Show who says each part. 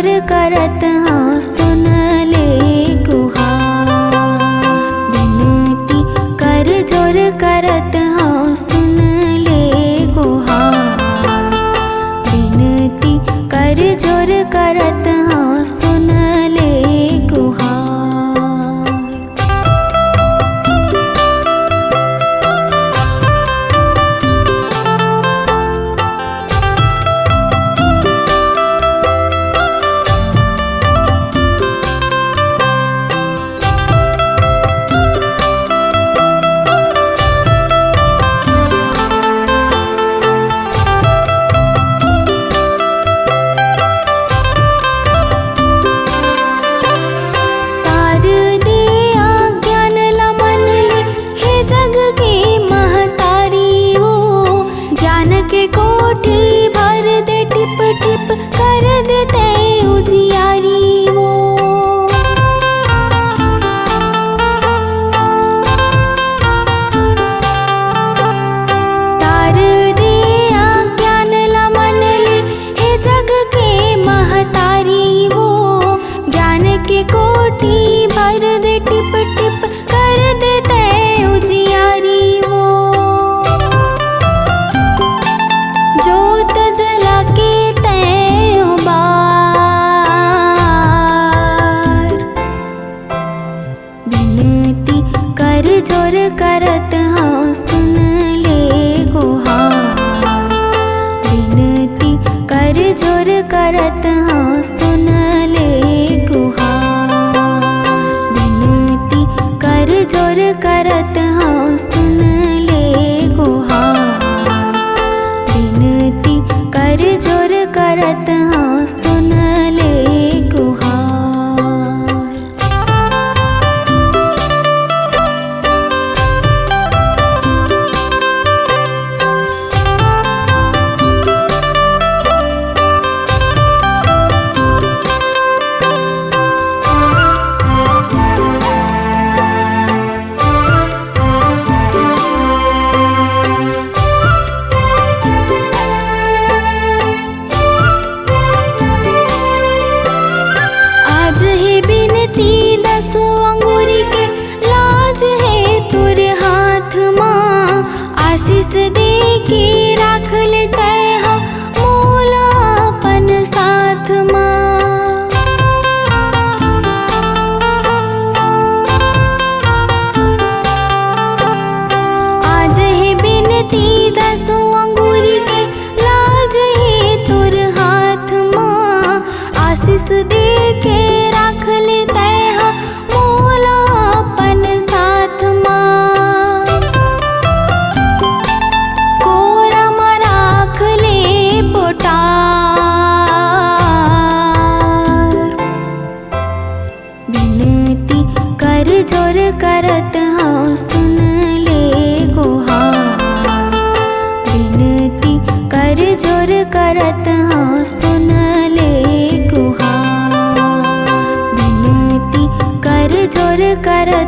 Speaker 1: जोर करत हाँ सुन ले गुहार। विनती कर जोर करत हाँ सुन ले गुहार। विनती कर जोर करत हाँ सुन ले गुहार। कोठी भर दे टिप टिप कर देते उजियारी वो। तार दिया ज्ञान ला मन ले हे जग के महतारी वो। ज्ञान के कोठी भर दे टिप टिप कर देते उजियारी वो। जोत जला के तैं उबार। विनती कर जोर करत हाँ सुन ले गुहार। विनती कर जोर करत हाँ सुन ले गुहार। विनती कर जोर करत हाँ सुन ले गुहार। विनती कर जोर करत हाँ सुन ले गुहार। दस अंगूरी के लाज है तुर हाथ माँ। आशीष दे के राख लेते हाँ मोला अपन साथ माँ। आज है बिनती दस अंगूरी के लाज है तुर हाथ माँ। आशीष दे के राख लेते जोर करत हाँ सुन ले गुहार। विनती कर जोर करत हाँ सुन ले गुहार। विनती कर जोर करत